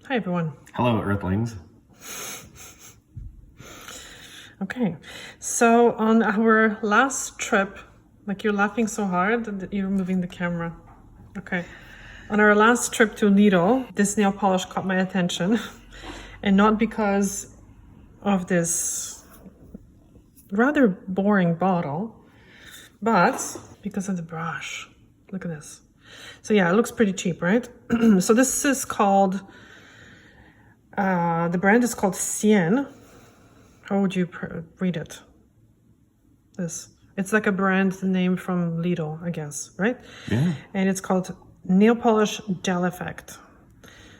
Hi, everyone. Hello, Earthlings. Okay, so on our last trip, like you're laughing so hard that you're moving the camera. Okay, on our last trip to Lidl, this nail polish caught my attention, and not because of this rather boring bottle, but because of the brush. Look at this. So yeah, it looks pretty cheap, right? So this is called, the brand is called CIEN. How would you read it? It's like a brand name from Lidl, I guess, right? Yeah. And it's called Nail Polish Gel Effect.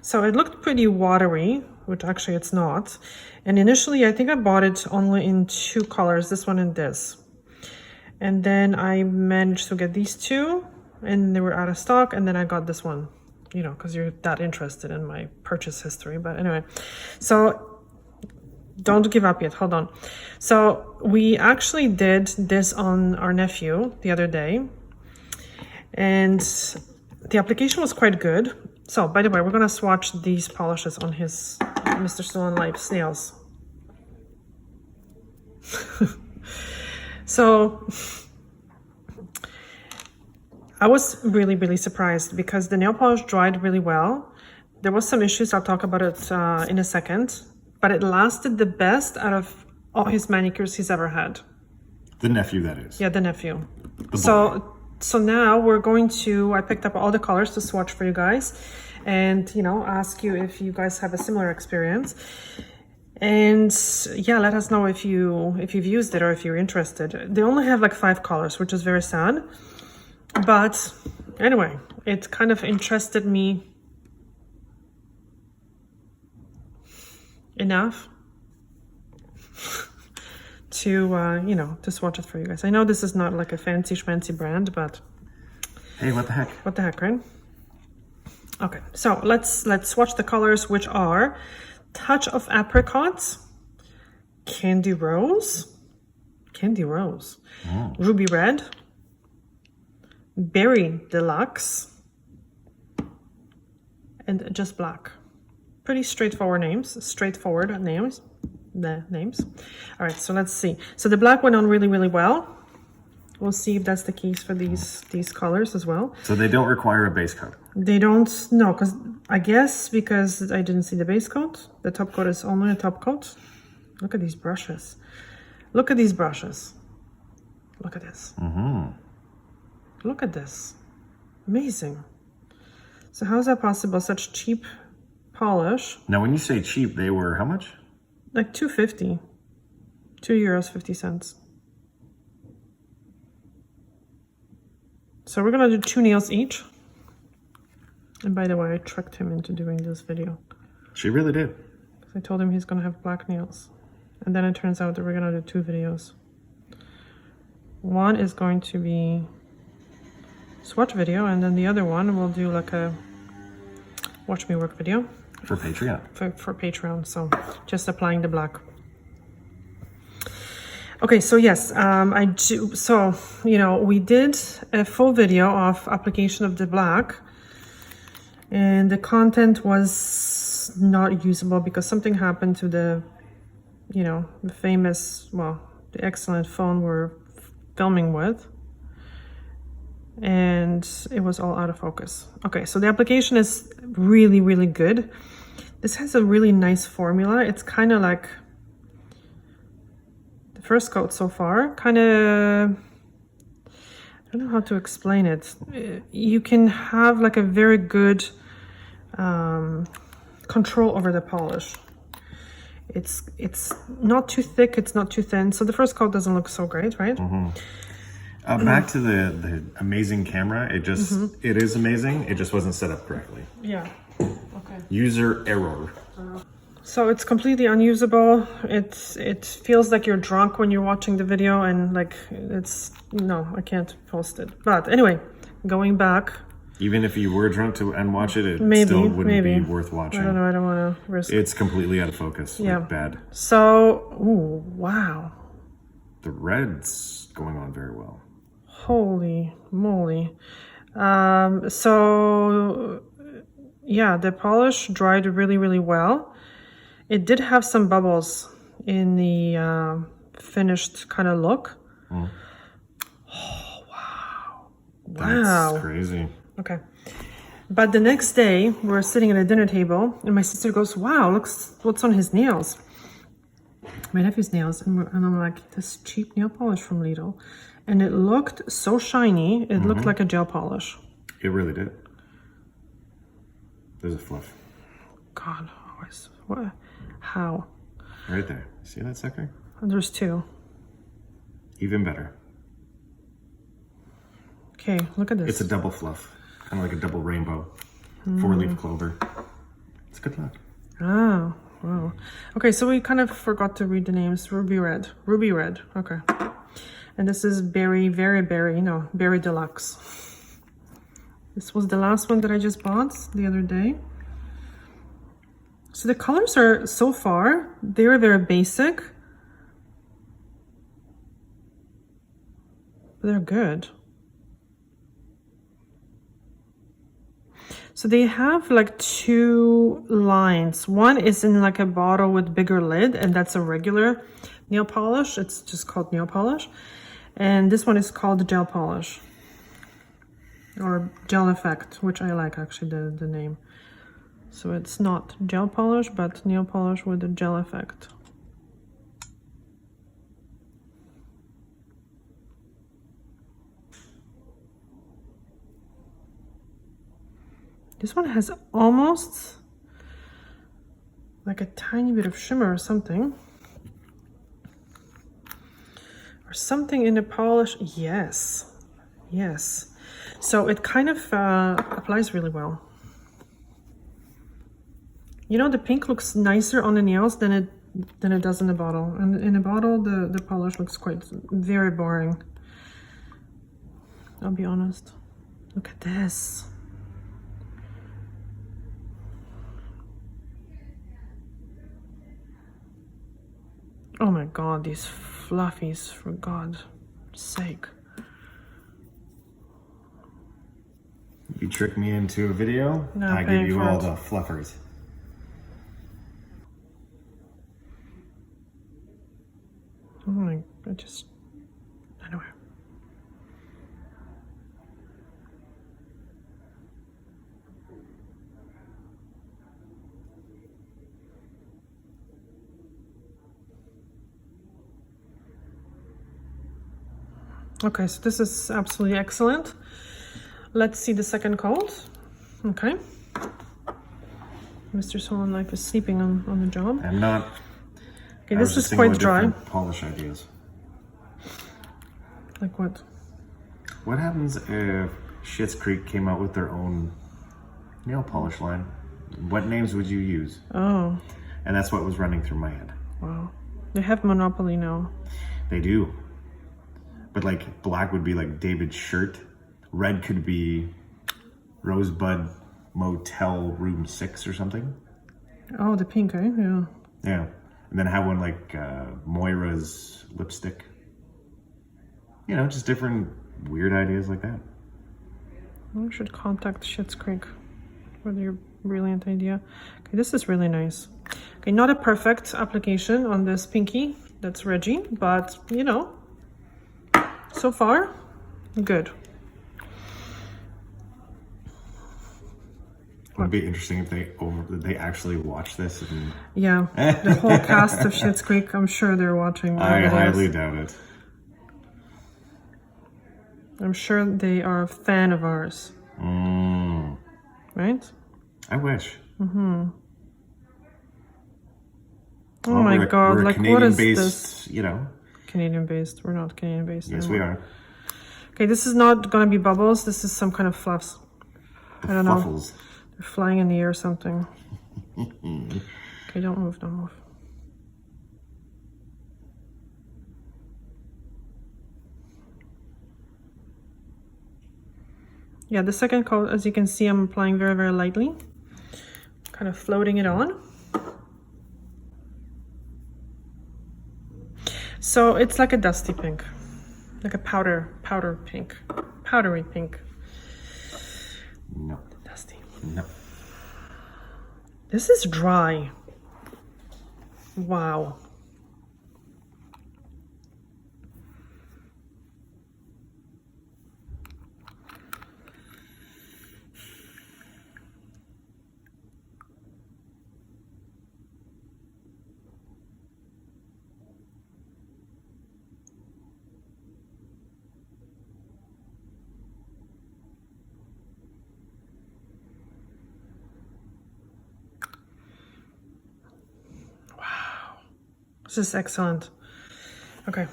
So it looked pretty watery, which actually it's not. And initially, I think I bought it only in two colors, this one and this. And then I managed to get these two, and they were out of stock. And then I got this one, you know, because you're that interested in my purchase history. But anyway, so don't give up yet, hold on. So we actually did this on our nephew the other day, and the application was quite good. So by the way, we're gonna swatch these polishes on his Mr. Still on Life's nails. So I was really surprised because the nail polish dried really well. There was some issues, I'll talk about it in a second. But it lasted the best out of all his manicures he's ever had. The nephew, that is. Yeah, the nephew. The So now we're going to, I picked up all the colors to swatch for you guys and, you know, ask you if you guys have a similar experience. And yeah, let us know if you've used it or if you're interested. They only have like 5 colors, which is very sad. But anyway, it kind of interested me enough to you know, to swatch it for you guys. I know this is not like a fancy schmancy brand, but hey, what the heck? What the heck, right? Okay, so let's swatch the colors, which are Touch of Apricot, Candy Rose, Ruby Red, Berry Deluxe, and Just Black. Pretty straightforward names. The names. All right, so let's see. So the black went on really well. We'll see if that's the case for these colors as well. So they don't require a base coat? They don't, no, because I guess because I didn't see the base coat. The top coat is only a top coat. Look at these brushes. Look at these brushes. Look at this. Look at this. Amazing. So how is that possible? Such cheap polish. Now, when you say cheap, they were how much? Like €2.50. €2.50. So we're gonna do 2 nails each. And by the way, I tricked him into doing this video. She really did. Because I told him he's gonna have black nails. And then it turns out that we're gonna do 2 videos. One is going to be swatch video, and then the other one we'll do like a watch me work video. For Patreon. For Patreon, so just applying the black. Okay, so yes, I do. So, you know, we did a full video of application of the black, and the content was not usable because something happened to the, you know, the famous, well, the excellent phone we're filming with, and it was all out of focus. Okay, so the application is really good. This has a really nice formula. It's kind of like the first coat so far, kind of, I don't know how to explain it. You can have like a very good control over the polish. It's not too thick, it's not too thin. So the first coat doesn't look so great, right? Back to the amazing camera. It just, it is amazing. It just wasn't set up correctly. Yeah. Okay. User error. So it's completely unusable. It feels like you're drunk when you're watching the video, and like it's, no, I can't post it. But anyway, going back. Even if you were drunk and watch it, it still wouldn't be worth watching. I don't know, I don't want to risk it. It's completely out of focus. Yeah. Like bad. So, ooh, wow. The red's going on very well. Holy moly. So Yeah, the polish dried really, really well. It did have some bubbles in the finished kind of look. Oh, wow. Wow. That's crazy. Okay. But the next day, we're sitting at a dinner table, and my sister goes, wow, look what's on his nails. My nephew's nails. And I'm like, this cheap nail polish from Lidl. And it looked so shiny. It looked like a gel polish. It really did. There's a fluff. God, what? How? Right there. See that sucker? There's two. Even better. Okay, look at this. It's a double fluff. Kind of like a double rainbow. 4-leaf clover. It's good luck. Oh, wow. Okay, so we kind of forgot to read the names. Ruby Red. Ruby Red. Okay. And this is Berry Deluxe. This was the last one that I just bought the other day. So the colors are, so far, very, very basic. But they're good. So they have like two lines. One is in like a bottle with bigger lid, and that's a regular nail polish. It's just called nail polish. And this one is called gel polish. Or gel effect, which I like actually the name. So it's not gel polish, but nail polish with a gel effect. This one has almost like a tiny bit of shimmer or something. Or something in the polish. Yes. Yes. So it kind of applies really well. You know, the pink looks nicer on the nails than it does in the bottle. And in the bottle, the polish looks quite very boring. I'll be honest. Look at this. Oh my God, these fluffies, for God's sake. You trick me into a video, I give you all the fluffers. Oh my, anyway. Okay, so this is absolutely excellent. Let's see the second coat. Okay. Mr. Solon Life is sleeping on the job. I'm not. Okay, this is quite dry. Polish ideas. Like what? What happens if Schitt's Creek came out with their own nail polish line? What names would you use? Oh. And that's what was running through my head. Wow. They have monopoly now. They do. But like black would be like David's shirt. Red could be Rosebud Motel Room 6 or something. Oh, the pink, eh? Yeah. Yeah. And then have one like Moira's lipstick. You know, just different weird ideas like that. I should contact Schitt's Creek with your brilliant idea. Okay, this is really nice. Okay, not a perfect application on this pinky. That's Reggie, but you know, so far, good. It would be interesting if they actually watch this. And... Yeah, the whole cast of Schitt's Creek, I'm sure they're watching. I highly doubt it. I'm sure they are a fan of ours. Right? I wish. Oh well, my God, we're like Canadian what is based, this? You know. Canadian based. We're not Canadian based. Yes, anymore. we are. Okay, this is not gonna be bubbles. This is some kind of fluffs. I don't know. They're flying in the air or something. Okay, don't move, don't move. Yeah, the second coat, as you can see, I'm applying very, very lightly. Kind of floating it on. So it's like a dusty pink. Like a powder pink. Powdery pink. No. Dusty. No. This is dry. Wow. This is excellent. Okay.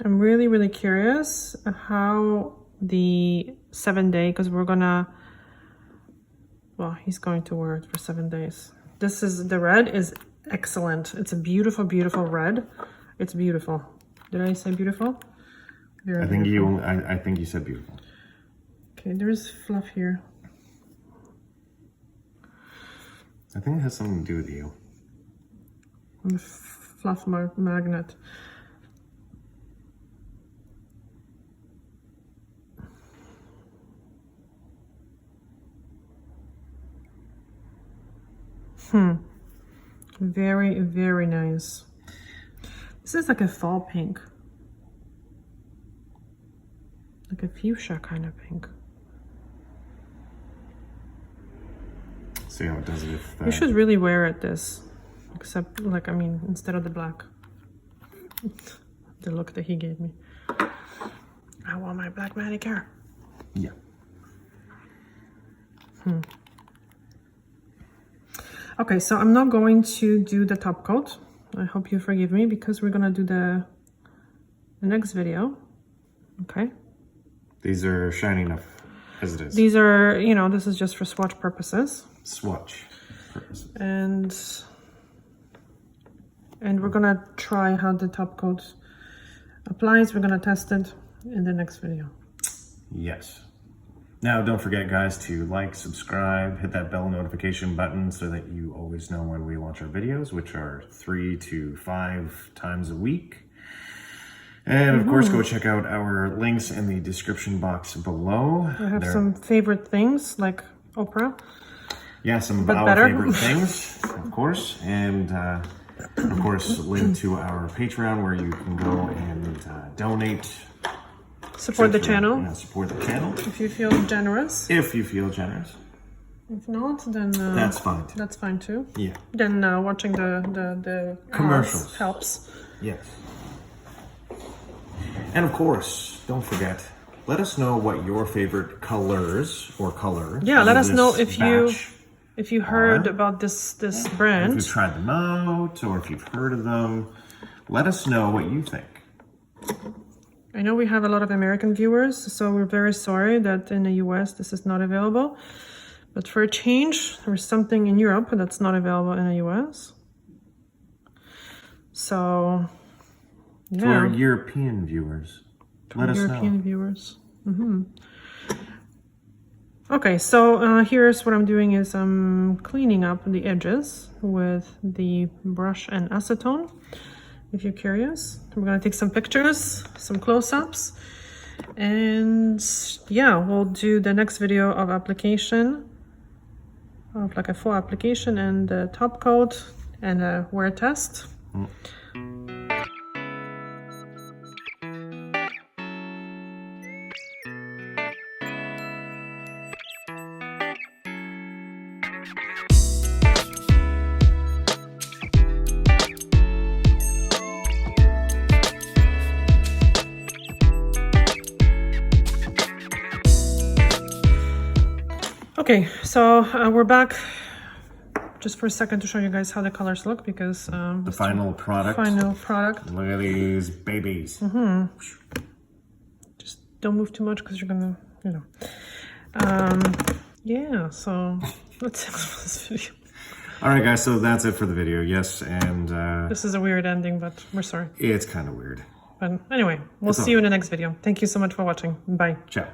I'm really, really curious how the 7-day, because we're gonna, well, he's going to wear it for 7 days. This is, the red is excellent. It's a beautiful, beautiful red. It's beautiful. Did I say beautiful? Very beautiful. I think you said beautiful. Okay, there's fluff here. I think it has something to do with you. I'm a fluff magnet. Very, very nice. This is like a fall pink. Like a fuchsia kind of pink. See how it does with You should really wear it this. Except, like, I mean, instead of the black. The look that he gave me. I want my black manicure. Yeah. Okay, so I'm not going to do the top coat. I hope you forgive me because we're gonna do the next video. Okay. These are shiny enough as it is. These are, you know, this is just for swatch purposes. Swatch purposes. And we're gonna try how the top coat applies. We're gonna test it in the next video. Yes. Now, don't forget, guys, to like, subscribe, hit that bell notification button so that you always know when we launch our videos, which are 3 to 5 times a week. And of course, go check out our links in the description box below. I have some favorite things like Oprah. Yeah, some of our favorite things, of course. And of course, link to our Patreon where you can go and donate. Support the channel. Yeah, support the channel. If you feel generous. If you feel generous. If not, then that's fine too. That's fine too. Yeah. Then watching the commercials helps. Yes. And of course, don't forget, let us know what your favorite colors or color. Yeah, let us know if you heard are. about this brand. If you've tried them out or if you've heard of them, let us know what you think. I know we have a lot of American viewers, so we're very sorry that in the US this is not available. But for a change, there's something in Europe that's not available in the US. So, yeah. For our European viewers, let us know. European viewers. Okay, so here's what I'm doing is I'm cleaning up the edges with the brush and acetone. If you're curious, we're gonna take some pictures, some close-ups, and yeah, we'll do the next video of application, of like a full application and the top coat and a wear test. Okay, so we're back just for a second to show you guys how the colors look because the final product. Final product. Look at these babies. Just don't move too much because you're gonna, you know. Yeah, so let's end this video. All right, guys, so that's it for the video. Yes, and this is a weird ending, but we're sorry. It's kind of weird. But anyway, we'll see you in the next video. Thank you so much for watching. Bye. Ciao.